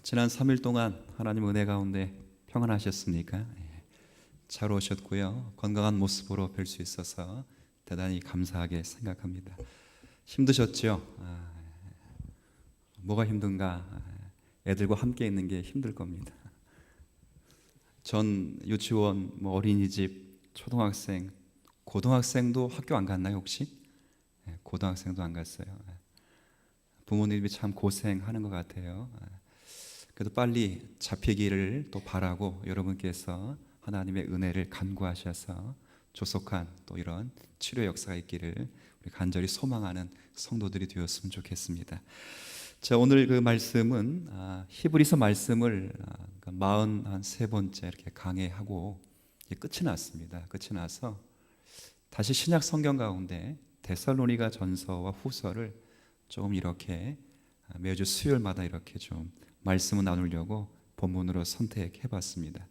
지난 3일 동안 하나님 은혜 가운데 평안하셨습니까? 잘 오셨고요. 건강한 모습으로 뵐 수 있어서 대단히 감사하게 생각합니다. 힘드셨죠? 뭐가 힘든가? 애들과 함께 있는 게 힘들 겁니다. 전 유치원, 어린이집, 초등학생, 고등학생도 학교 안 갔나요 혹시? 고등학생도 안 갔어요. 부모님이 참 고생하는 것 같아요. 그래도 빨리 잡히기를 또 바라고 여러분께서 하나님의 은혜를 간구하셔서 조속한 또 이런 치료 역사가 있기를 우리 간절히 소망하는 성도들이 되었으면 좋겠습니다. 자, 오늘 그 말씀은 히브리서 말씀을 43번째 이렇게 강해하고 끝이 났습니다. 끝이 나서 다시 신약 성경 가운데 데살로니가 전서와 후서를 조금 이렇게 매주 수요일마다 이렇게 좀 말씀을 나누려고 본문으로 선택해 봤습니다.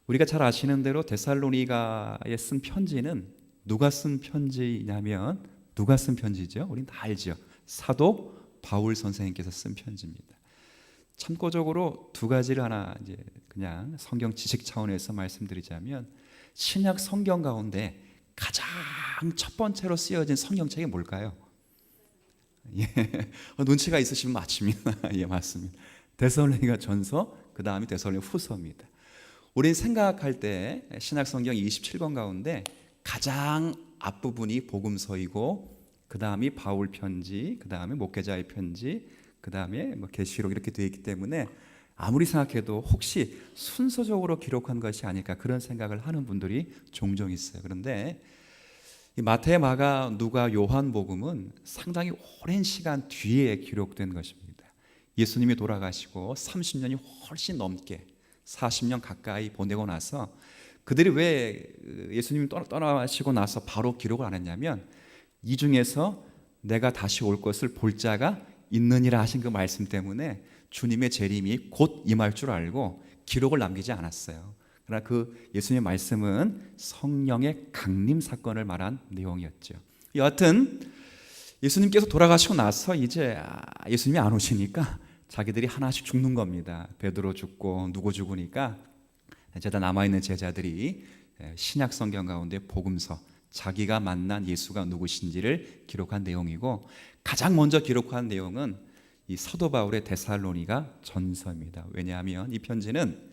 우리가 잘 아시는 대로 데살로니가에 쓴 편지는 누가 쓴 편지냐면 누가 쓴 편지죠? 우린 다 알죠. 사도 바울 선생님께서 쓴 편지입니다. 참고적으로 두 가지를 하나 이제 그냥 성경 지식 차원에서 말씀드리자면 신약 성경 가운데 가장 첫 번째로 쓰여진 성경책이 뭘까요? 예, 눈치가 있으시면 맞습니다. 예, 맞습니다. 데살로니가 전서, 그 다음이 데살로니가 후서입니다. 우리는 생각할 때 신약 성경 27권 가운데 가장 앞부분이 복음서이고 그 다음이 바울 편지, 그 다음에 목회자의 편지, 그 다음에 계시록 이렇게 되어 있기 때문에 아무리 생각해도 혹시 순서적으로 기록한 것이 아닐까 그런 생각을 하는 분들이 종종 있어요. 그런데 이 마태, 마가, 누가, 요한복음은 상당히 오랜 시간 뒤에 기록된 것입니다. 예수님이 돌아가시고 30년이 훨씬 넘게 40년 가까이 보내고 나서 그들이 왜 예수님이 떠나시고 나서 바로 기록을 안 했냐면 이 중에서 내가 다시 올 것을 볼 자가 있느니라 하신 그 말씀 때문에 주님의 재림이 곧 임할 줄 알고 기록을 남기지 않았어요. 그러나 그 예수님의 말씀은 성령의 강림 사건을 말한 내용이었죠. 여하튼 예수님께서 돌아가시고 나서 이제 예수님이 안 오시니까 자기들이 하나씩 죽는 겁니다. 베드로 죽고 누구 죽으니까 이제 다 남아있는 제자들이 신약 성경 가운데 복음서 자기가 만난 예수가 누구신지를 기록한 내용이고 가장 먼저 기록한 내용은 이 사도 바울의 데살로니가 전서입니다. 왜냐하면 이 편지는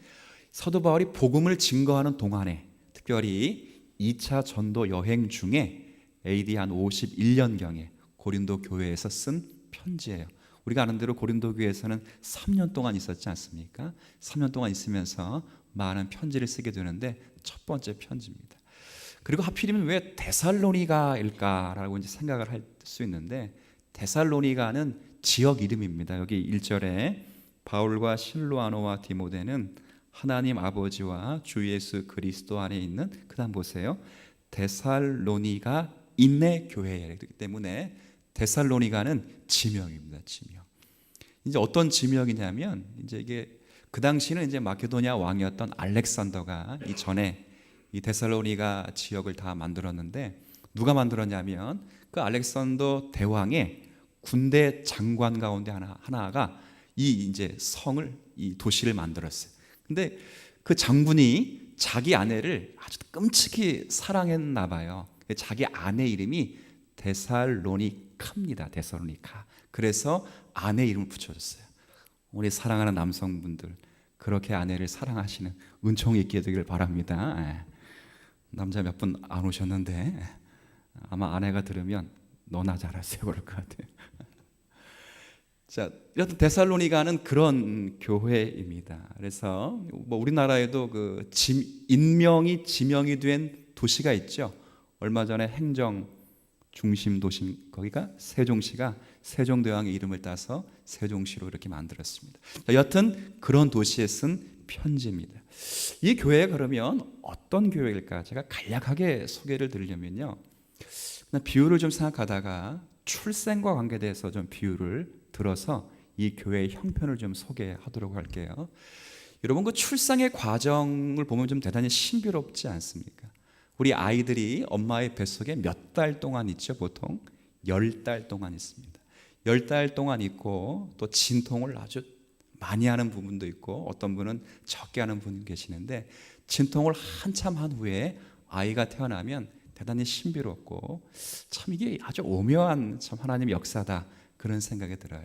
사도 바울이 복음을 증거하는 동안에 특별히 2차 전도 여행 중에 AD 한 51년경에 고린도 교회에서 쓴 편지예요. 우리가 아는 대로 고린도 교회에서는 3년 동안 있었지 않습니까? 3년 동안 있으면서 많은 편지를 쓰게 되는데 첫 번째 편지입니다. 그리고 하필이면 왜 데살로니가일까라고 이제 생각을 할 수 있는데 데살로니가는 지역 이름입니다. 여기 1절에 바울과 실로아노와 디모데는 하나님 아버지와 주 예수 그리스도 안에 있는 그 다음 보세요. 데살로니가 인내 교회이기 때문에 데살로니가는 지명입니다. 지명. 이제 어떤 지명이냐면 이제 이게 그 당시는 이제 마케도니아 왕이었던 알렉산더가 이 전에 이 데살로니가 지역을 다 만들었는데 누가 만들었냐면 그 알렉산더 대왕의 군대 장관 가운데 하나가 이 이제 성을 이 도시를 만들었어요. 근데 그 장군이 자기 아내를 아주 끔찍히 사랑했나 봐요. 자기 아내 이름이 데살로니카입니다. 데살로니카. 그래서 아내 이름을 붙여줬어요. 우리 사랑하는 남성분들 그렇게 아내를 사랑하시는 은총이 있게 되기를 바랍니다. 남자 몇 분 안 오셨는데 아마 아내가 들으면 너나 잘하세요 그럴 것 같아요. 자, 여튼 데살로니가는 그런 교회입니다. 그래서 우리나라에도 그 인명이 지명이 된 도시가 있죠. 얼마 전에 행정 중심 도시 거기가 세종시가 세종대왕의 이름을 따서 세종시로 이렇게 만들었습니다. 자, 여튼 그런 도시에 쓴 편지입니다. 이 교회가 그러면 어떤 교회일까? 제가 간략하게 소개를 드리려면요. 비유를 좀 생각하다가 출생과 관계돼서 좀 비유를 들어서 이 교회의 형편을 좀 소개하도록 할게요. 여러분 그 출생의 과정을 보면 좀 대단히 신비롭지 않습니까? 우리 아이들이 엄마의 뱃속에 몇 달 동안 있죠. 보통 10달 동안 있습니다. 10달 동안 있고 또 진통을 아주 많이 하는 부분도 있고 어떤 분은 적게 하는 분이 계시는데, 진통을 한참 한 후에 아이가 태어나면 대단히 신비롭고 참 이게 아주 오묘한 참 하나님의 역사다, 그런 생각이 들어요.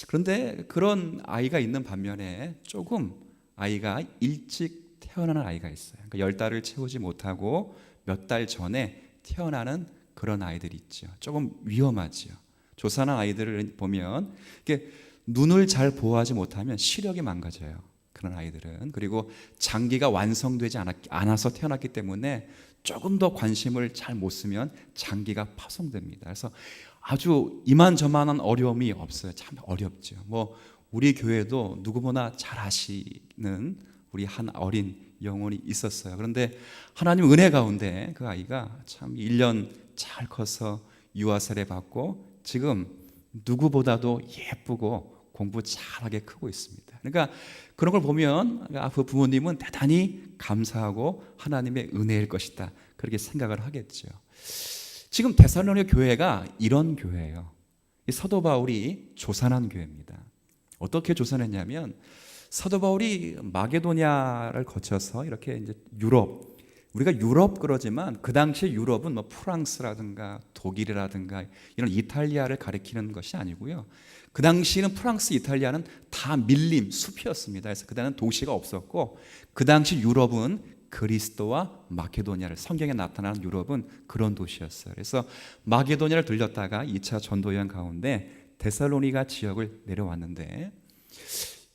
그런데 그런 아이가 있는 반면에 조금 아이가 일찍 태어나는 아이가 있어요. 그러니까 10달을 채우지 못하고 몇 달 전에 태어나는 그런 아이들이 있죠. 조금 위험하죠. 조산한 아이들을 보면 이게 눈을 잘 보호하지 못하면 시력이 망가져요. 그런 아이들은. 그리고 장기가 완성되지 않아서 태어났기 때문에 조금 더 관심을 잘 못 쓰면 장기가 파손됩니다. 그래서 아주 이만저만한 어려움이 없어요. 참 어렵죠. 뭐 우리 교회도 누구보다 잘 아시는 우리 한 어린 영혼이 있었어요. 그런데 하나님 은혜 가운데 그 아이가 참 1년 잘 커서 유아 세례 받고 지금 누구보다도 예쁘고 공부 잘하게 크고 있습니다. 그러니까 그런 걸 보면 그 부모님은 대단히 감사하고 하나님의 은혜일 것이다, 그렇게 생각을 하겠죠. 지금 데살로니가 교회가 이런 교회예요. 이 사도 바울이 조산한 교회입니다. 어떻게 조산했냐면, 사도 바울이 마게도냐를 거쳐서 이렇게 이제 유럽, 우리가 유럽 그러지만 그 당시에 유럽은 뭐 프랑스라든가 독일이라든가 이런 이탈리아를 가리키는 것이 아니고요. 그 당시에는 프랑스, 이탈리아는 다 밀림, 숲이었습니다. 그래서 그다음에 도시가 없었고, 그 당시 유럽은 그리스도와 마게도냐를, 성경에 나타나는 유럽은 그런 도시였어요. 그래서 마게도냐를 들렸다가 2차 전도 여행 가운데 데살로니가 지역을 내려왔는데,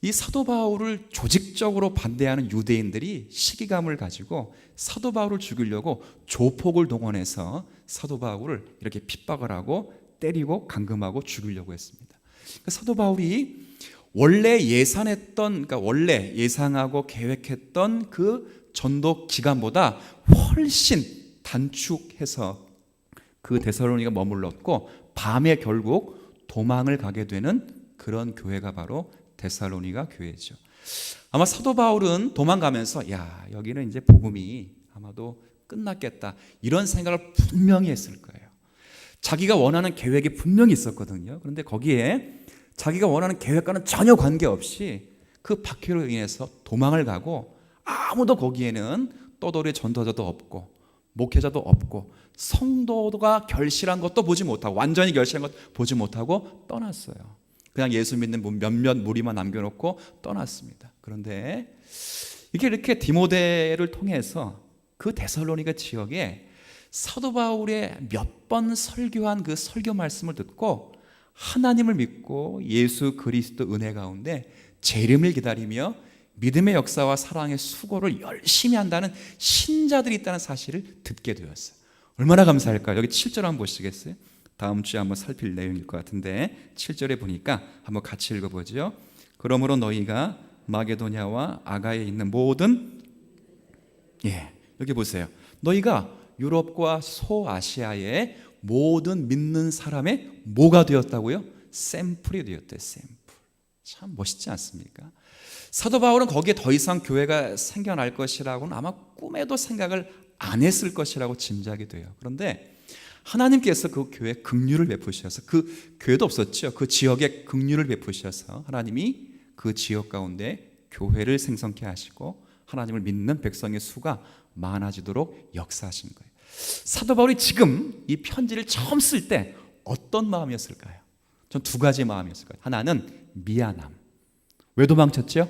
이 사도 바울을 조직적으로 반대하는 유대인들이 시기감을 가지고 사도 바울을 죽이려고 조폭을 동원해서 사도 바울을 이렇게 핍박을 하고 때리고 감금하고 죽이려고 했습니다. 사도 바울이 원래 그러니까 원래 예상하고 계획했던 그 전도 기간보다 훨씬 단축해서 그 데살로니가 머물렀고, 밤에 결국 도망을 가게 되는 그런 교회가 바로 데살로니가 교회죠. 아마 사도 바울은 도망가면서 야, 여기는 이제 복음이 아마도 끝났겠다, 이런 생각을 분명히 했을 거예요. 자기가 원하는 계획이 분명히 있었거든요. 그런데 거기에 자기가 원하는 계획과는 전혀 관계없이 그 박해로 인해서 도망을 가고, 아무도 거기에는 떠돌이 전도자도 없고 목회자도 없고 성도가 결실한 것도 보지 못하고, 완전히 결실한 것도 보지 못하고 떠났어요. 그냥 예수 믿는 몇몇 무리만 남겨놓고 떠났습니다. 그런데 이렇게 디모데를 통해서 그 데살로니가 지역에 사도 바울의 몇 번 설교한 그 설교 말씀을 듣고 하나님을 믿고 예수 그리스도 은혜 가운데 재림을 기다리며 믿음의 역사와 사랑의 수고를 열심히 한다는 신자들이 있다는 사실을 듣게 되었어요. 얼마나 감사할까요? 여기 7절 한번 보시겠어요? 다음 주에 한번 살필 내용일 것 같은데 7절에 보니까 한번 같이 읽어보죠. 그러므로 너희가 마게도냐와 아가에 있는 모든, 여기 보세요. 너희가 유럽과 소아시아의 모든 믿는 사람의 뭐가 되었다고요? 샘플이 되었대요. 샘플. 참 멋있지 않습니까? 사도 바울은 거기에 더 이상 교회가 생겨날 것이라고는 아마 꿈에도 생각을 안 했을 것이라고 짐작이 돼요. 그런데 하나님께서 그 교회에 긍휼을 베푸셔서, 그 교회도 없었죠. 그 지역에 긍휼을 베푸셔서 하나님이 그 지역 가운데 교회를 생성케 하시고 하나님을 믿는 백성의 수가 많아지도록 역사하신 거예요. 사도 바울이 지금 이 편지를 처음 쓸 때 어떤 마음이었을까요? 전 두 가지 마음이었을 거예요. 하나는 미안함. 왜 도망쳤죠?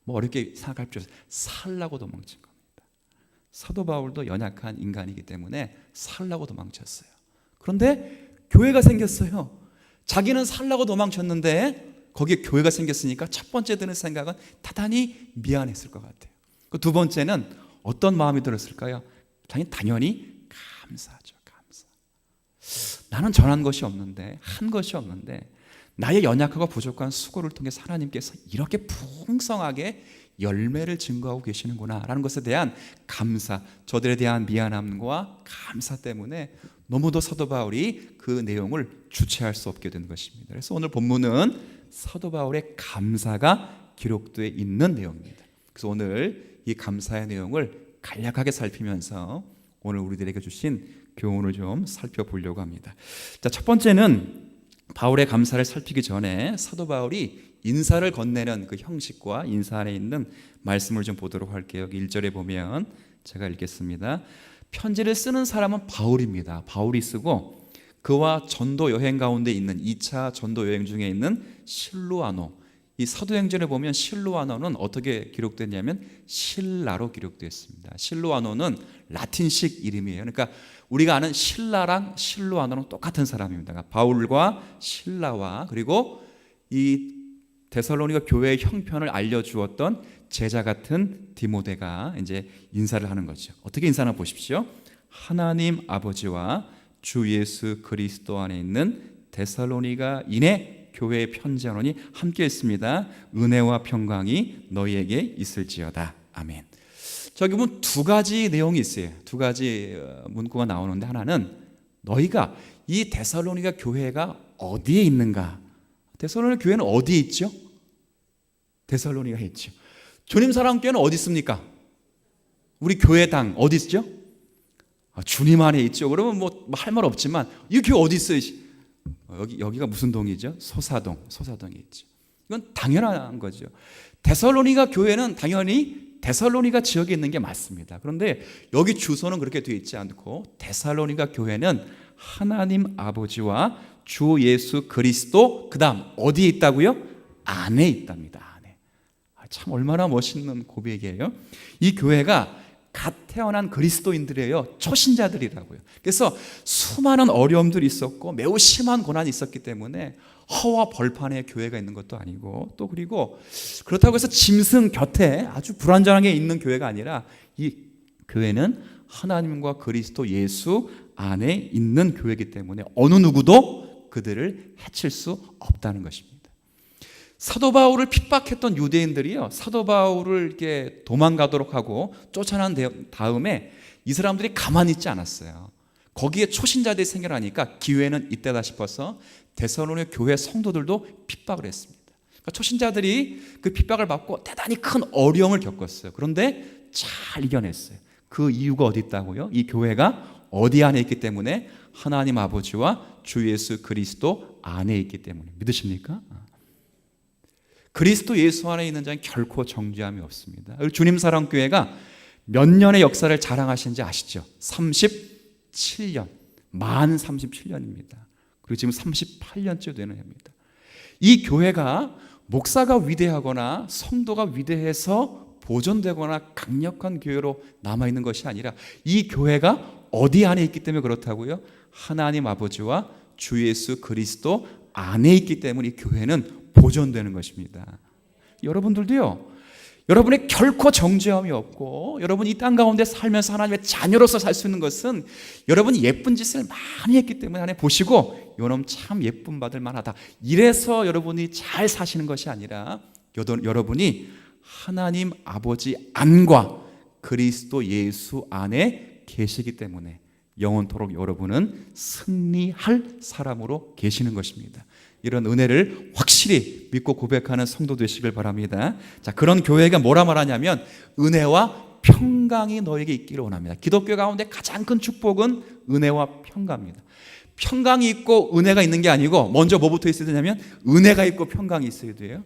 뭐 어렵게 생각할 필요 없어요. 살라고 도망친 겁니다. 사도 바울도 연약한 인간이기 때문에 살라고 도망쳤어요. 그런데 교회가 생겼어요. 자기는 살라고 도망쳤는데 거기에 교회가 생겼으니까 첫 번째 드는 생각은 대단히 미안했을 것 같아요. 그 두 번째는 어떤 마음이 들었을까요? 당연히 감사하죠. 감사. 나는 전한 것이 없는데, 한 것이 없는데 나의 연약하고 부족한 수고를 통해서 하나님께서 이렇게 풍성하게 열매를 증거하고 계시는구나 라는 것에 대한 감사, 저들에 대한 미안함과 감사 때문에 너무도 사도 바울이 그 내용을 주체할 수 없게 된 것입니다. 그래서 오늘 본문은 사도 바울의 감사가 기록되어 있는 내용입니다. 그래서 오늘 이 감사의 내용을 간략하게 살피면서 오늘 우리들에게 주신 교훈을 좀 살펴보려고 합니다. 자, 첫 번째는 바울의 감사를 살피기 전에 사도 바울이 인사를 건네는 그 형식과 인사 안에 있는 말씀을 좀 보도록 할게요. 여기 1절에 보면 제가 읽겠습니다. 편지를 쓰는 사람은 바울입니다. 바울이 쓰고 그와 전도 여행 가운데 있는 2차 전도 여행 중에 있는 실루아노, 이 사도행전에 보면 실루아노는 어떻게 기록됐냐면 신라로 기록되었습니다. 실루아노는 라틴식 이름이에요. 그러니까 우리가 아는 신라랑 실루아노는 똑같은 사람입니다. 그러니까 바울과 신라와 그리고 이 데살로니가 교회의 형편을 알려주었던 제자 같은 디모데가 이제 인사를 하는 거죠. 어떻게 인사하나 보십시오. 하나님 아버지와 주 예수 그리스도 안에 있는 데살로니가인의 교회에 편지하노니 함께 있습니다. 은혜와 평강이 너희에게 있을지어다. 아멘. 저기 보면 두 가지 내용이 있어요. 두 가지 문구가 나오는데 하나는 너희가 이 데살로니가 교회가 어디에 있는가. 데살로니가 교회는 어디에 있죠? 데살로니가에 있죠. 주님 사랑교회는 어디 있습니까? 우리 교회당 어디 있죠? 주님 안에 있죠. 그러면 뭐 할 말 없지만 이 교회 어디 있어요? 여기가 무슨 동이죠? 소사동에 있죠. 이건 당연한 거죠. 데살로니가 교회는 당연히 데살로니가 지역에 있는 게 맞습니다. 그런데 여기 주소는 그렇게 되어 있지 않고 데살로니가 교회는 하나님 아버지와 주 예수 그리스도 그다음 어디에 있다고요? 안에 있답니다. 안에. 참 얼마나 멋있는 고백이에요. 이 교회가 갓 태어난 그리스도인들이에요. 초신자들이라고요. 그래서 수많은 어려움들이 있었고 매우 심한 고난이 있었기 때문에 허와 벌판에 교회가 있는 것도 아니고 또 그리고 그렇다고 해서 짐승 곁에 아주 불완전하게 있는 교회가 아니라 이 교회는 하나님과 그리스도 예수 안에 있는 교회이기 때문에 어느 누구도 그들을 해칠 수 없다는 것입니다. 사도 바울을 핍박했던 유대인들이요, 사도 바울을 이렇게 도망가도록 하고 쫓아난 다음에 이 사람들이 가만히 있지 않았어요. 거기에 초신자들이 생겨나니까 기회는 이때다 싶어서 데살로니가 교회 성도들도 핍박을 했습니다. 그러니까 초신자들이 그 핍박을 받고 대단히 큰 어려움을 겪었어요. 그런데 잘 이겨냈어요. 그 이유가 어디 있다고요? 이 교회가 어디 안에 있기 때문에 하나님 아버지와 주 예수 그리스도 안에 있기 때문에. 믿으십니까? 그리스도 예수 안에 있는 자는 결코 정죄함이 없습니다. 주님 사랑교회가 몇 년의 역사를 자랑하시는지 아시죠? 37년, 만 37년입니다. 그리고 지금 38년째 되는 해입니다. 이 교회가 목사가 위대하거나 성도가 위대해서 보존되거나 강력한 교회로 남아있는 것이 아니라 이 교회가 어디 안에 있기 때문에 그렇다고요? 하나님 아버지와 주 예수 그리스도 안에 있기 때문에 이 교회는 보존되는 것입니다. 여러분들도요, 여러분의 결코 정죄함이 없고 여러분이 이 땅 가운데 살면서 하나님의 자녀로서 살 수 있는 것은 여러분이 예쁜 짓을 많이 했기 때문에 하나님 보시고 요놈 참 예쁨 받을 만하다 이래서 여러분이 잘 사시는 것이 아니라 여러분이 하나님 아버지 안과 그리스도 예수 안에 계시기 때문에 영원토록 여러분은 승리할 사람으로 계시는 것입니다. 이런 은혜를 확실히 믿고 고백하는 성도 되시길 바랍니다. 자, 그런 교회가 뭐라 말하냐면 은혜와 평강이 너에게 있기를 원합니다. 기독교 가운데 가장 큰 축복은 은혜와 평강입니다. 평강이 있고 은혜가 있는 게 아니고 먼저 뭐부터 있어야 되냐면 은혜가 있고 평강이 있어야 돼요.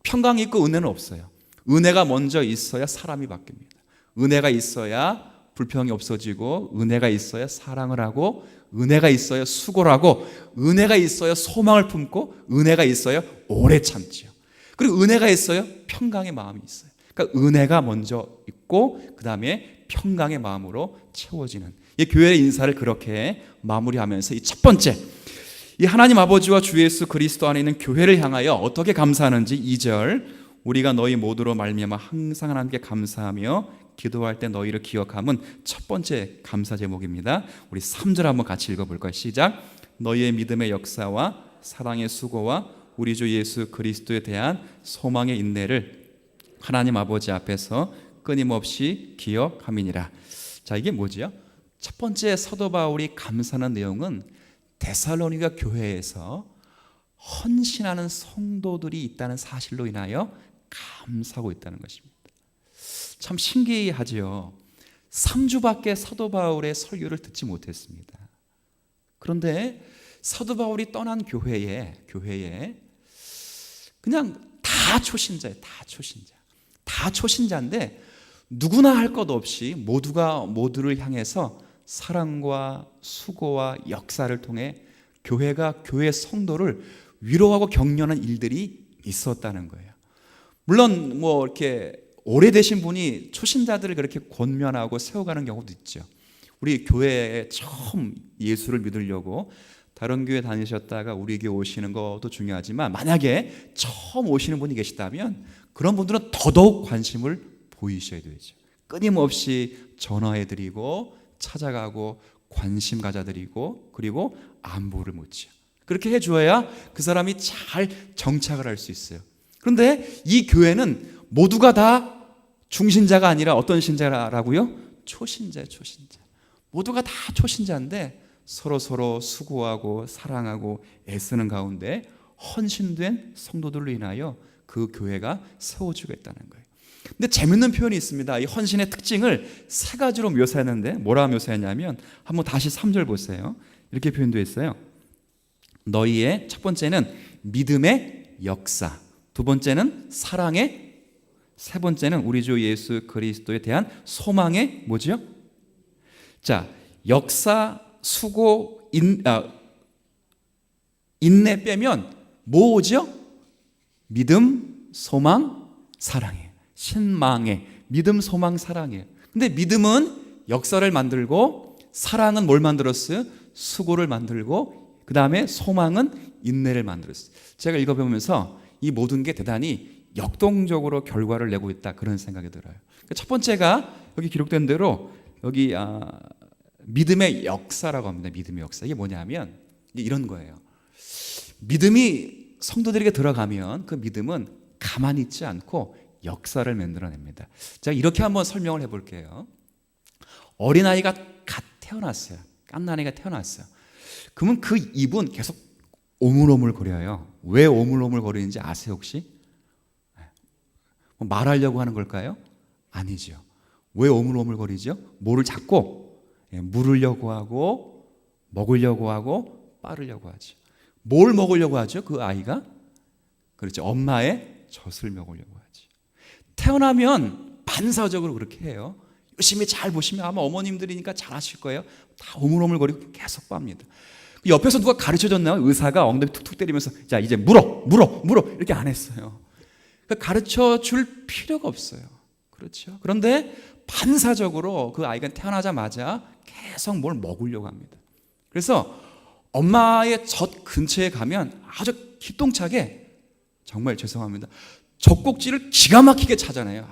평강이 있고 은혜는 없어요. 은혜가 먼저 있어야 사람이 바뀝니다. 은혜가 있어야 불평이 없어지고 은혜가 있어야 사랑을 하고 은혜가 있어야 수고를 하고 은혜가 있어야 소망을 품고 은혜가 있어야 오래 참지요. 그리고 은혜가 있어야 평강의 마음이 있어요. 그러니까 은혜가 먼저 있고 그 다음에 평강의 마음으로 채워지는 이 교회의 인사를 그렇게 마무리하면서 이 첫 번째 이 하나님 아버지와 주 예수 그리스도 안에 있는 교회를 향하여 어떻게 감사하는지 2절 우리가 너희 모두로 말미암아 항상 하나님께 감사하며 기도할 때 너희를 기억함은 첫 번째 감사 제목입니다. 우리 3절 한번 같이 읽어볼까요? 시작. 너희의 믿음의 역사와 사랑의 수고와 우리 주 예수 그리스도에 대한 소망의 인내를 하나님 아버지 앞에서 끊임없이 기억함이니라. 자, 이게 뭐지요? 첫 번째 사도 바울이 감사하는 내용은 데살로니가 교회에서 헌신하는 성도들이 있다는 사실로 인하여 감사하고 있다는 것입니다. 참 신기하지요. 3주밖에 사도 바울의 설교를 듣지 못했습니다. 그런데 사도 바울이 떠난 교회에 그냥 다 초신자예요. 다 초신자인데 누구나 할 것 없이 모두가 모두를 향해서 사랑과 수고와 역사를 통해 교회가 교회 성도를 위로하고 격려하는 일들이 있었다는 거예요. 물론 뭐 이렇게 오래되신 분이 초신자들을 그렇게 권면하고 세워가는 경우도 있죠. 우리 교회에 처음 예수를 믿으려고 다른 교회 다니셨다가 우리 교회 오시는 것도 중요하지만 만약에 처음 오시는 분이 계시다면 그런 분들은 더더욱 관심을 보이셔야 되죠. 끊임없이 전화해드리고 찾아가고 관심 가져드리고 그리고 안부를 묻죠. 그렇게 해줘야 그 사람이 잘 정착을 할 수 있어요. 그런데 이 교회는 모두가 다 중신자가 아니라 어떤 신자라고요? 초신자예요. 모두가 다 초신자인데 서로 수고하고 사랑하고 애쓰는 가운데 헌신된 성도들로 인하여 그 교회가 세워지겠다는 거예요. 근데 재밌는 표현이 있습니다. 이 헌신의 특징을 세 가지로 묘사했는데 뭐라 묘사했냐면 한번 다시 3절 보세요. 이렇게 표현되어 있어요. 너희의 첫 번째는 믿음의 역사, 두 번째는 사랑의, 세 번째는 우리 주 예수 그리스도에 대한 소망의 뭐죠? 자, 역사, 수고, 인내 빼면 뭐죠? 믿음, 소망, 사랑이에요. 신망의 믿음, 소망, 사랑이에요. 근데 믿음은 역사를 만들고 사랑은 뭘 만들었어요? 수고를 만들고 그 다음에 소망은 인내를 만들었어요. 제가 읽어보면서 이 모든 게 대단히 역동적으로 결과를 내고 있다 그런 생각이 들어요. 첫 번째가 여기 기록된 대로 여기 믿음의 역사라고 합니다. 믿음의 역사. 이게 뭐냐면 이런 거예요. 믿음이 성도들에게 들어가면 그 믿음은 가만히 있지 않고 역사를 만들어냅니다. 제가 이렇게 한번 설명을 해볼게요. 어린아이가 갓 태어났어요. 갓난아이가 태어났어요. 그러면 그 입은 계속 오물오물거려요. 왜 오물오물거리는지 아세요 혹시? 말하려고 하는 걸까요? 아니죠. 왜 오물오물거리죠? 뭐를 잡고 물으려고 하고 먹으려고 하고 빠르려고 하죠. 뭘 먹으려고 하죠? 그 아이가? 그렇죠. 엄마의 젖을 먹으려고 하죠. 태어나면 반사적으로 그렇게 해요. 열심히 잘 보시면 아마 어머님들이니까 잘 아실 거예요. 다 오물오물거리고 계속 빱니다. 옆에서 누가 가르쳐줬나요? 의사가 엉덩이 툭툭 때리면서 자 이제 물어 이렇게 안 했어요. 그러니까 가르쳐 줄 필요가 없어요. 그렇죠. 그런데 반사적으로 그 아이가 태어나자마자 계속 뭘 먹으려고 합니다. 그래서 엄마의 젖 근처에 가면 아주 기똥차게 정말 죄송합니다. 젖꼭지를 기가 막히게 찾아내요.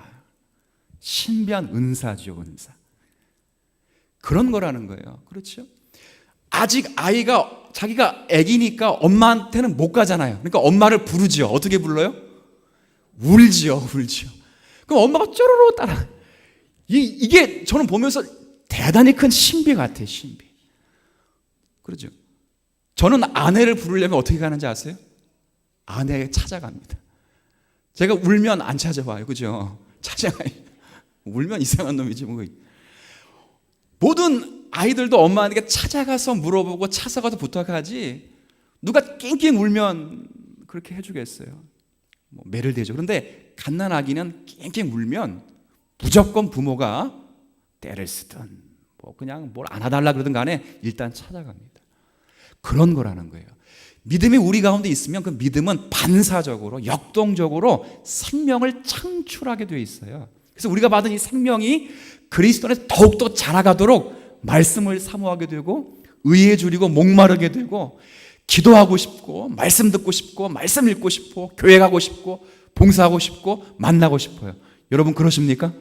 신비한 은사죠, 은사. 그런 거라는 거예요. 그렇죠? 아직 아이가 자기가 아기니까 엄마한테는 못 가잖아요. 그러니까 엄마를 부르지요. 어떻게 불러요? 울지요. 그럼 엄마가 쪼르르 따라. 이게 저는 보면서 대단히 큰 신비 같아요. 신비. 그렇죠? 저는 아내를 부르려면 어떻게 가는지 아세요? 아내에게 찾아갑니다. 제가 울면 안 찾아와요. 그죠? 찾아가요. 울면 이상한 놈이지 뭐. 모든 아이들도 엄마에게 찾아가서 물어보고 찾아가서 부탁하지 누가 낑낑 울면 그렇게 해주겠어요. 뭐 매를 대죠. 그런데 갓난아기는 낑낑 울면 무조건 부모가 때를 쓰든 뭐 그냥 뭘 안아달라 그러든 간에 일단 찾아갑니다. 그런 거라는 거예요. 믿음이 우리 가운데 있으면 그 믿음은 반사적으로 역동적으로 생명을 창출하게 되어 있어요. 그래서 우리가 받은 이 생명이 그리스도 안에서 더욱더 자라가도록 말씀을 사모하게 되고 의에 줄이고 목마르게 되고 기도하고 싶고 말씀 듣고 싶고 말씀 읽고 싶고 교회 가고 싶고 봉사하고 싶고 만나고 싶어요. 여러분 그러십니까?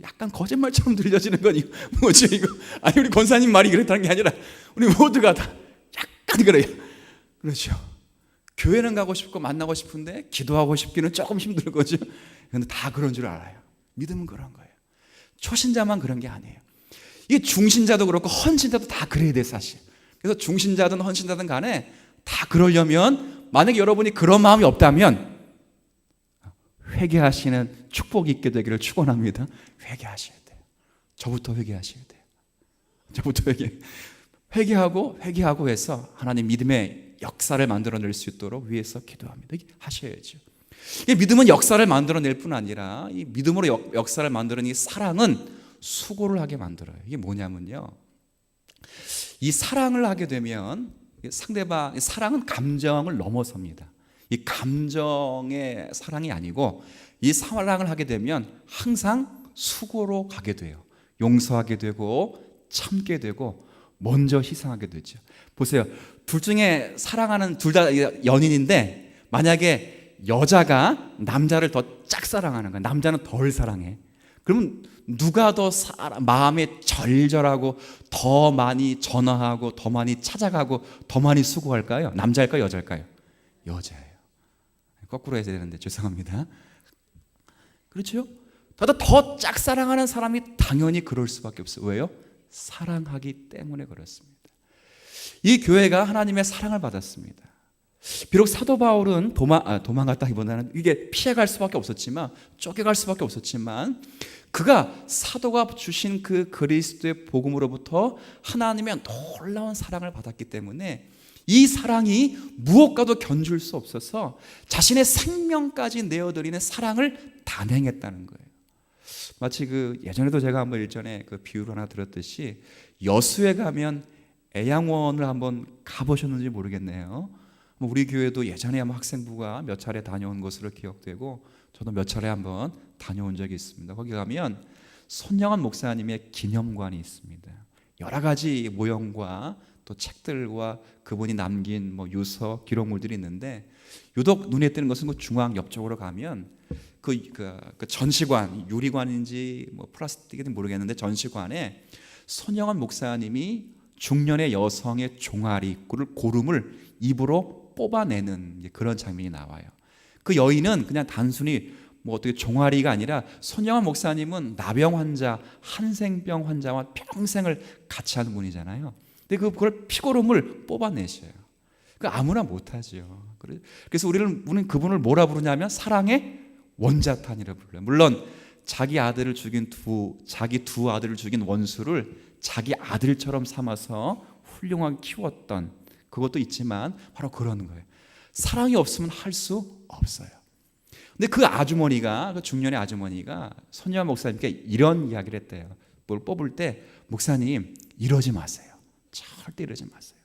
약간 거짓말처럼 들려지는 건 뭐지 이거? 아니 우리 권사님 말이 그렇다는 게 아니라 우리 모두가 다 약간 그래요. 그렇죠. 교회는 가고 싶고 만나고 싶은데 기도하고 싶기는 조금 힘들 거죠. 그런데 다 그런 줄 알아요. 믿음은 그런 거예요. 초신자만 그런 게 아니에요. 이게 중신자도 그렇고 헌신자도 다 그래야 돼 사실. 그래서 중신자든 헌신자든 간에 다 그러려면 만약에 여러분이 그런 마음이 없다면 회개하시는 축복이 있게 되기를 축원합니다. 회개하셔야 돼요. 저부터 회개하셔야 돼요. 저부터 회개. 회개하고 해서 하나님 믿음의 역사를 만들어낼 수 있도록 위해서 기도합니다. 하셔야죠. 이 믿음은 역사를 만들어낼 뿐 아니라 이 믿음으로 역사를 만드는 이 사랑은 수고를 하게 만들어요. 이게 뭐냐면요, 이 사랑을 하게 되면 상대방, 사랑은 감정을 넘어섭니다. 이 감정의 사랑이 아니고 이 사랑을 하게 되면 항상 수고로 가게 돼요. 용서하게 되고 참게 되고 먼저 희생하게 되죠. 보세요, 둘 중에 사랑하는, 둘 다 연인인데 만약에 여자가 남자를 더 짝사랑하는 거야, 남자는 덜 사랑해, 그러면 누가 더 마음에 절절하고 더 많이 전화하고 더 많이 찾아가고 더 많이 수고할까요? 남자일까요? 여자일까요? 여자예요. 거꾸로 해야 되는데 죄송합니다. 그렇죠? 더 짝사랑하는 사람이 당연히 그럴 수밖에 없어요. 왜요? 사랑하기 때문에 그렇습니다. 이 교회가 하나님의 사랑을 받았습니다. 비록 사도 바울은 도망갔다기보다는 이게 피해갈 수밖에 없었지만, 쫓겨갈 수밖에 없었지만, 그가 사도가 주신 그 그리스도의 복음으로부터 하나님의 놀라운 사랑을 받았기 때문에 이 사랑이 무엇과도 견줄 수 없어서 자신의 생명까지 내어드리는 사랑을 단행했다는 거예요. 마치 예전에도 제가 한번 일전에 비유를 하나 들었듯이, 여수에 가면 애양원을 한번 가보셨는지 모르겠네요. 우리 교회도 예전에 한번 학생부가 몇 차례 다녀온 것으로 기억되고, 저도 몇 차례 한번 다녀온 적이 있습니다. 거기 가면 손영환 목사님의 기념관이 있습니다. 여러 가지 모형과 또 책들과 그분이 남긴 유서, 기록물들이 있는데, 유독 눈에 띄는 것은 중앙 옆쪽으로 가면 그 전시관, 유리관인지 플라스틱인지 모르겠는데, 전시관에 손영환 목사님이 중년의 여성의 종아리, 고름을 입으로 뽑아내는 그런 장면이 나와요. 그 여인은 그냥 단순히 어떻게 종아리가 아니라, 손영환 목사님은 나병 환자, 한생병 환자와 평생을 같이 하는 분이잖아요. 근데 그걸 피고름을 뽑아내셔요. 아무나 못하죠. 그래서 우리는 그분을 뭐라 부르냐면 사랑의 원자탄이라 불러요. 물론 자기 두 아들을 죽인 원수를 자기 아들처럼 삼아서 훌륭하게 키웠던 그것도 있지만 바로 그런 거예요. 사랑이 없으면 할 수 없어요. 근데 그 중년의 아주머니가 손영환 목사님께 이런 이야기를 했대요. 뭘 뽑을 때, 목사님 이러지 마세요. 절대 이러지 마세요.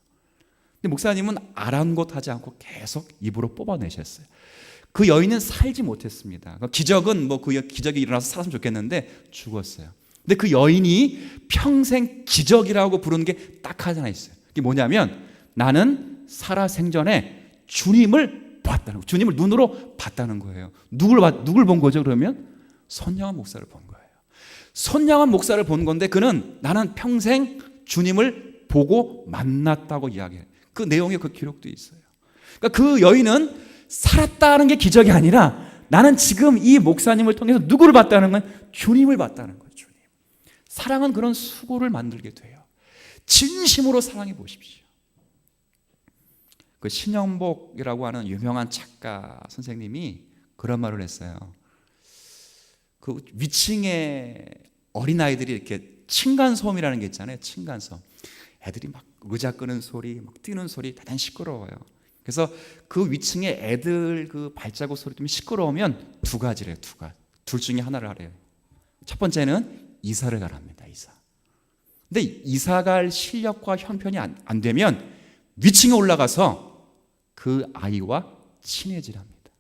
근데 목사님은 아랑곳하지 않고 계속 입으로 뽑아내셨어요. 그 여인은 살지 못했습니다. 기적은 그 기적이 일어나서 살았으면 좋겠는데 죽었어요. 근데 그 여인이 평생 기적이라고 부르는 게 딱 하나 있어요. 그게 뭐냐면, 나는 살아생전에 주님을 봤다는 거예요. 주님을 눈으로 봤다는 거예요. 누굴 본 거죠? 그러면 손영환 목사를 본 거예요. 손영환 목사를 본 건데, 그는 나는 평생 주님을 보고 만났다고 이야기해요. 그 내용에 그 기록도 있어요. 그러니까 그 여인은 살았다는 게 기적이 아니라, 나는 지금 이 목사님을 통해서 누구를 봤다는 건 주님을 봤다는 거예요. 주님. 사랑은 그런 수고를 만들게 돼요. 진심으로 사랑해 보십시오. 신영복이라고 하는 유명한 작가 선생님이 그런 말을 했어요. 위층에 어린아이들이 이렇게 층간소음이라는 게 있잖아요. 층간소음. 애들이 막 의자 끄는 소리, 막 뛰는 소리, 대단히 시끄러워요. 그래서 그 위층에 애들 발자국 소리 때문에 시끄러우면 두 가지래요. 둘 중에 하나를 하래요. 첫 번째는 이사를 가랍니다. 이사. 근데 이사 갈 실력과 형편이 안 되면 위층에 올라가서 그 아이와 친해지랍니다.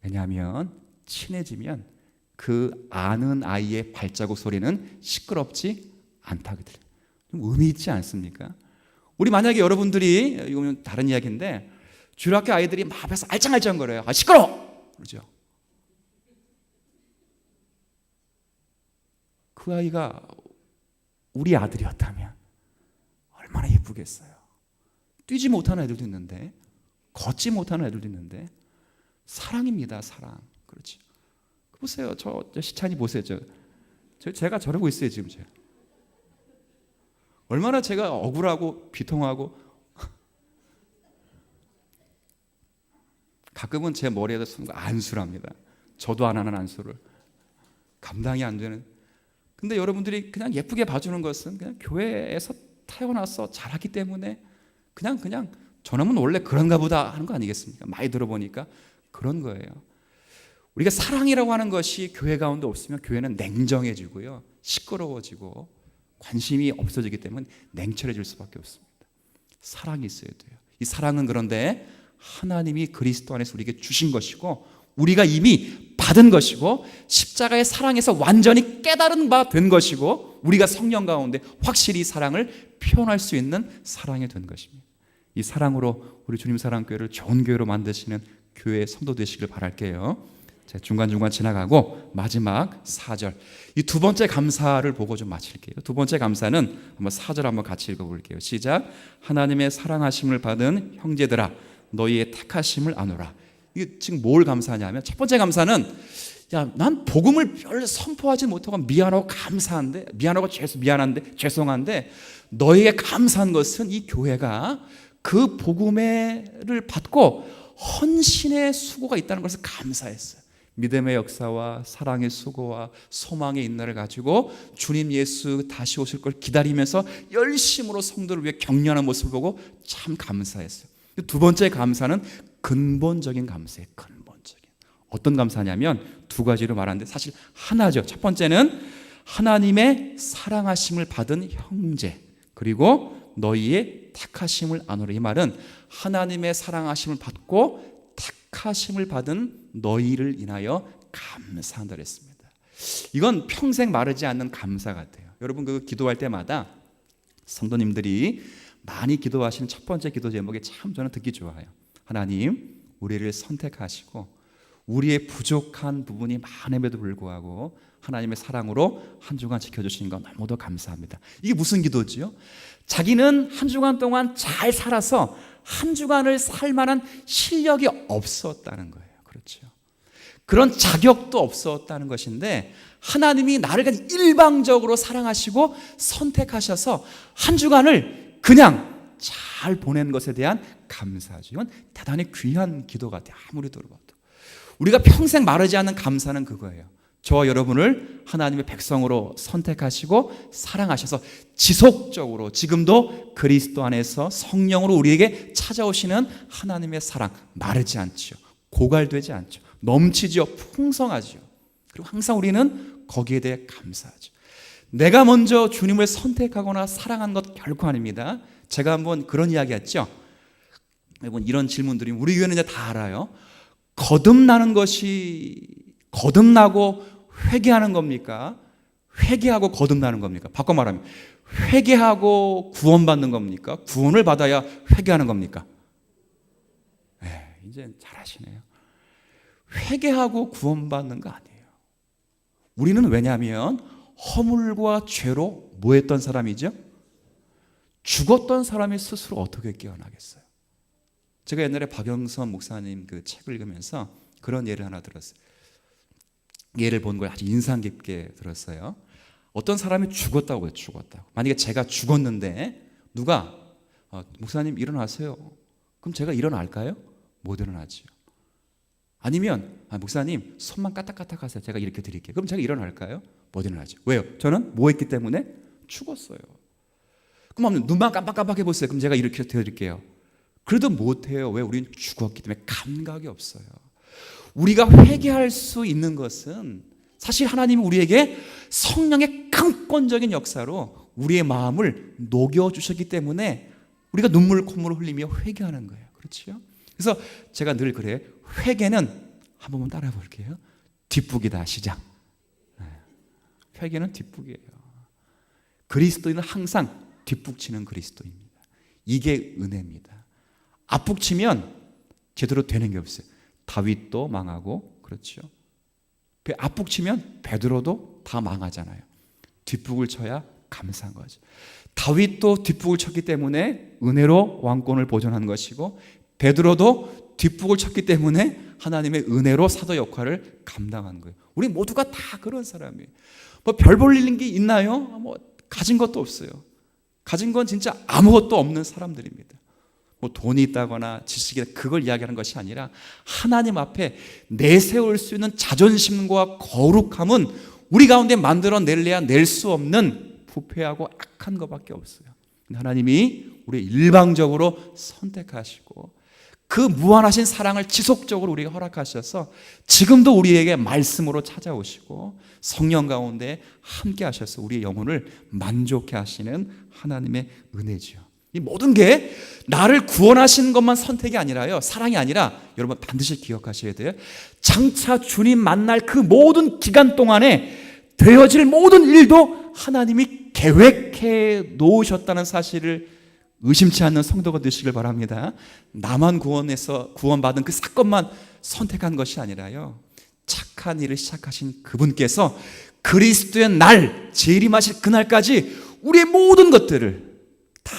왜냐하면 친해지면 그 아는 아이의 발자국 소리는 시끄럽지 않다거든요. 좀 의미 있지 않습니까? 우리 만약에 여러분들이, 이거는 다른 이야기인데, 주일학교 아이들이 막 앞에서 알짱알짱거려요. 시끄러워! 그러죠. 그 아이가 우리 아들이었다면 얼마나 예쁘겠어요. 뛰지 못하는 애들도 있는데, 걷지 못하는 애들도 있는데, 사랑입니다. 사랑. 그렇지. 보세요. 저 시찬이 보세요. 제가 저러고 있어요. 지금 제가. 얼마나 제가 억울하고 비통하고, 가끔은 제 머리에다 쓰는 거 안수랍니다. 저도 안 하는 안수를. 감당이 안 되는. 근데 여러분들이 그냥 예쁘게 봐주는 것은 그냥 교회에서 태어나서 자랐기 때문에 그냥 저놈은 원래 그런가 보다 하는 거 아니겠습니까? 많이 들어보니까 그런 거예요. 우리가 사랑이라고 하는 것이 교회 가운데 없으면 교회는 냉정해지고요, 시끄러워지고 관심이 없어지기 때문에 냉철해질 수밖에 없습니다. 사랑이 있어야 돼요. 이 사랑은 그런데 하나님이 그리스도 안에서 우리에게 주신 것이고 우리가 이미 받은 것이고 십자가의 사랑에서 완전히 깨달은 바 된 것이고 우리가 성령 가운데 확실히 사랑을 표현할 수 있는 사랑이 된 것입니다. 이 사랑으로 우리 주님 사랑교회를 좋은 교회로 만드시는 교회의 성도 되시길 바랄게요. 제가 중간중간 지나가고 마지막 4절, 이 두 번째 감사를 보고 좀 마칠게요. 두 번째 감사는 한번 4절 한번 같이 읽어볼게요. 시작. 하나님의 사랑하심을 받은 형제들아 너희의 택하심을 아노라. 이게 지금 뭘 감사하냐면 첫 번째 감사는 난 복음을 별로 선포하지 못하고 미안하고 감사한데 미안한데 죄송한데 너희에게 감사한 것은 이 교회가 그 복음을 받고 헌신의 수고가 있다는 것을 감사했어요. 믿음의 역사와 사랑의 수고와 소망의 인내를 가지고 주님 예수 다시 오실 걸 기다리면서 열심으로 성도를 위해 격려하는 모습을 보고 참 감사했어요. 두 번째 감사는 근본적인 감사예요. 근본적인. 어떤 감사냐면 두 가지로 말하는데 사실 하나죠. 첫 번째는 하나님의 사랑하심을 받은 형제, 그리고 너희의 택하심을 아노라. 이 말은 하나님의 사랑하심을 받고 택하심을 받은 너희를 인하여 감사한다 그랬습니다. 이건 평생 마르지 않는 감사 같아요. 여러분 그 기도할 때마다 성도님들이 많이 기도하시는 첫 번째 기도 제목이 참 저는 듣기 좋아요. 하나님, 우리를 선택하시고 우리의 부족한 부분이 많음에도 불구하고 하나님의 사랑으로 한 주간 지켜주신 것 너무도 감사합니다. 이게 무슨 기도지요? 자기는 한 주간 동안 잘 살아서 한 주간을 살 만한 실력이 없었다는 거예요. 그렇죠. 그런 자격도 없었다는 것인데 하나님이 나를 그냥 일방적으로 사랑하시고 선택하셔서 한 주간을 그냥 잘 보낸 것에 대한 감사죠. 이건 대단히 귀한 기도 같아요. 아무리 들어봐도. 우리가 평생 마르지 않는 감사는 그거예요. 저와 여러분을 하나님의 백성으로 선택하시고 사랑하셔서 지속적으로 지금도 그리스도 안에서 성령으로 우리에게 찾아오시는 하나님의 사랑 마르지 않죠. 고갈되지 않죠. 넘치죠. 풍성하죠. 그리고 항상 우리는 거기에 대해 감사하죠. 내가 먼저 주님을 선택하거나 사랑한 것 결코 아닙니다. 제가 한번 그런 이야기 했죠. 여러분 이런 질문들이 우리 교회는 이제 다 알아요. 거듭나는 것이 거듭나고 회개하는 겁니까? 회개하고 거듭나는 겁니까? 바꿔 말하면 회개하고 구원받는 겁니까? 구원을 받아야 회개하는 겁니까? 네, 이제 잘하시네요. 회개하고 구원받는 거 아니에요. 우리는 왜냐하면 허물과 죄로 뭐 했던 사람이죠? 죽었던 사람이 스스로 어떻게 깨어나겠어요? 제가 옛날에 박영선 목사님 그 책을 읽으면서 그런 예를 하나 들었어요. 예를 본 걸 아주 인상 깊게 들었어요. 어떤 사람이 죽었다고 해요. 죽었다고. 만약에 제가 죽었는데 누가 목사님 일어나세요. 그럼 제가 일어날까요? 못 일어나지요. 아니면 목사님 손만 까딱까딱 하세요. 제가 이렇게 드릴게요. 그럼 제가 일어날까요? 못 일어나죠. 왜요? 저는 뭐 했기 때문에? 죽었어요. 그럼 눈만 깜빡깜빡 해보세요. 그럼 제가 이렇게 드릴게요. 그래도 못해요. 왜? 우리는 죽었기 때문에 감각이 없어요. 우리가 회개할 수 있는 것은 사실 하나님이 우리에게 성령의 강권적인 역사로 우리의 마음을 녹여주셨기 때문에 우리가 눈물 콧물을 흘리며 회개하는 거예요. 그렇죠? 그래서 제가 늘 그래요. 회개는 한 번만 따라해 볼게요. 뒷북이다. 시작. 회개는 뒷북이에요. 그리스도인은 항상 뒷북치는 그리스도입니다. 이게 은혜입니다. 앞북치면 제대로 되는 게 없어요. 다윗도 망하고 그렇죠. 앞북치면 베드로도 다 망하잖아요. 뒷북을 쳐야 감사한 거죠. 다윗도 뒷북을 쳤기 때문에 은혜로 왕권을 보존한 것이고 베드로도 뒷북을 쳤기 때문에 하나님의 은혜로 사도 역할을 감당한 거예요. 우리 모두가 다 그런 사람이에요. 뭐 별 볼 일인 게 있나요? 뭐 가진 것도 없어요. 가진 건 진짜 아무것도 없는 사람들입니다. 뭐 돈이 있다거나 지식이 그걸 이야기하는 것이 아니라 하나님 앞에 내세울 수 있는 자존심과 거룩함은 우리 가운데 만들어낼래야 낼 수 없는 부패하고 악한 것밖에 없어요. 하나님이 우리 일방적으로 선택하시고 그 무한하신 사랑을 지속적으로 우리에게 허락하셔서 지금도 우리에게 말씀으로 찾아오시고 성령 가운데 함께 하셔서 우리의 영혼을 만족해 하시는 하나님의 은혜죠. 이 모든 게 나를 구원하시는 것만 선택이 아니라요, 사랑이 아니라 여러분 반드시 기억하셔야 돼요. 장차 주님 만날 그 모든 기간 동안에 되어질 모든 일도 하나님이 계획해 놓으셨다는 사실을 의심치 않는 성도가 되시길 바랍니다. 나만 구원받은 그 사건만 선택한 것이 아니라요, 착한 일을 시작하신 그분께서 그리스도의 날, 재림하실 그날까지 우리의 모든 것들을 다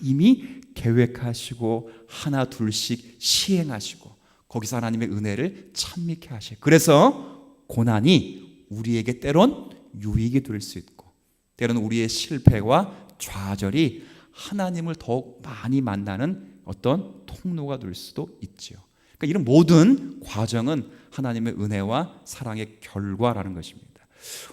이미 계획하시고 하나 둘씩 시행하시고 거기서 하나님의 은혜를 찬미케 하셔요. 그래서 고난이 우리에게 때론 유익이 될 수 있고 때론 우리의 실패와 좌절이 하나님을 더욱 많이 만나는 어떤 통로가 될 수도 있죠. 그러니까 이런 모든 과정은 하나님의 은혜와 사랑의 결과라는 것입니다.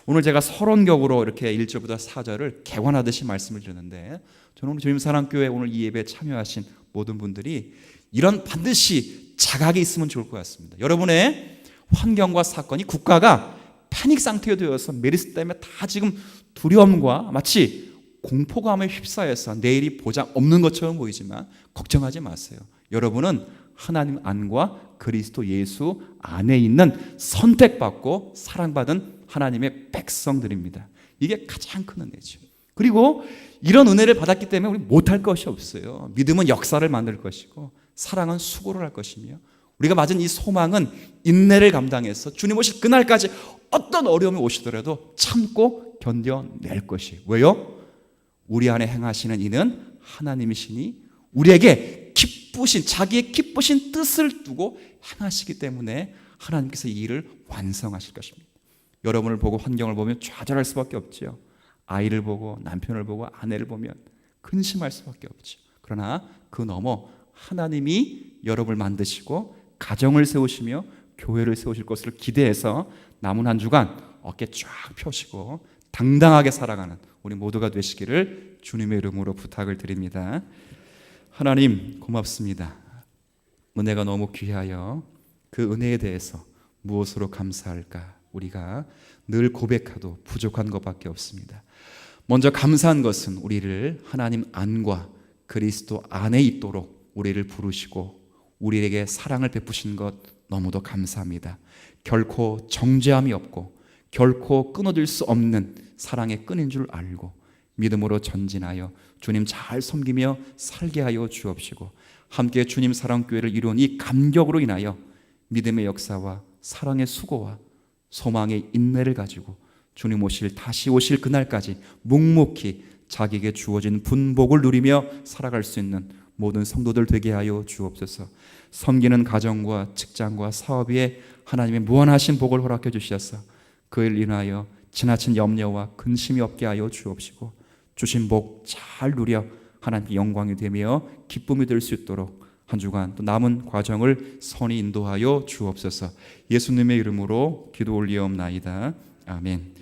오늘 제가 서론격으로 이렇게 1절부터 4절을 개관하듯이 말씀을 드렸는데, 저는 오늘 주님사랑교회 오늘 이 예배에 참여하신 모든 분들이 이런 반드시 자각이 있으면 좋을 것 같습니다. 여러분의 환경과 사건이, 국가가 패닉 상태에 되어서 메르스 때문에 다 지금 두려움과 마치 공포감에 휩싸여서 내일이 보장 없는 것처럼 보이지만 걱정하지 마세요. 여러분은 하나님 안과 그리스도 예수 안에 있는 선택받고 사랑받은 하나님의 백성들입니다. 이게 가장 큰 은혜죠. 그리고 이런 은혜를 받았기 때문에 우리 못할 것이 없어요. 믿음은 역사를 만들 것이고 사랑은 수고를 할 것이며 우리가 맞은 이 소망은 인내를 감당해서 주님 오실 그날까지 어떤 어려움이 오시더라도 참고 견뎌낼 것이에요. 왜요? 우리 안에 행하시는 이는 하나님이시니 우리에게 기쁘신, 자기의 기쁘신 뜻을 두고 행하시기 때문에 하나님께서 이 일을 완성하실 것입니다. 여러분을 보고 환경을 보면 좌절할 수밖에 없죠. 아이를 보고 남편을 보고 아내를 보면 근심할 수밖에 없죠. 그러나 그 너머 하나님이 여러분을 만드시고 가정을 세우시며 교회를 세우실 것을 기대해서 남은 한 주간 어깨 쫙 펴시고 당당하게 살아가는 우리 모두가 되시기를 주님의 이름으로 부탁을 드립니다. 하나님 고맙습니다. 은혜가 너무 귀하여 그 은혜에 대해서 무엇으로 감사할까? 우리가 늘 고백하도 부족한 것밖에 없습니다. 먼저 감사한 것은 우리를 하나님 안과 그리스도 안에 있도록 우리를 부르시고 우리에게 사랑을 베푸신 것 너무도 감사합니다. 결코 정죄함이 없고 결코 끊어질 수 없는 사랑의 끈인 줄 알고 믿음으로 전진하여 주님 잘 섬기며 살게 하여 주옵시고 함께 주님 사랑교회를 이룬 이 감격으로 인하여 믿음의 역사와 사랑의 수고와 소망의 인내를 가지고 주님 다시 오실 그날까지 묵묵히 자기에게 주어진 분복을 누리며 살아갈 수 있는 모든 성도들 되게 하여 주옵소서. 섬기는 가정과 직장과 사업 위에 하나님의 무한하신 복을 허락해 주셔서 그를 인하여 지나친 염려와 근심이 없게 하여 주옵시고 주신 복 잘 누려 하나님께 영광이 되며 기쁨이 될 수 있도록 한 주간 또 남은 과정을 선히 인도하여 주옵소서. 예수님의 이름으로 기도 올리옵나이다. 아멘.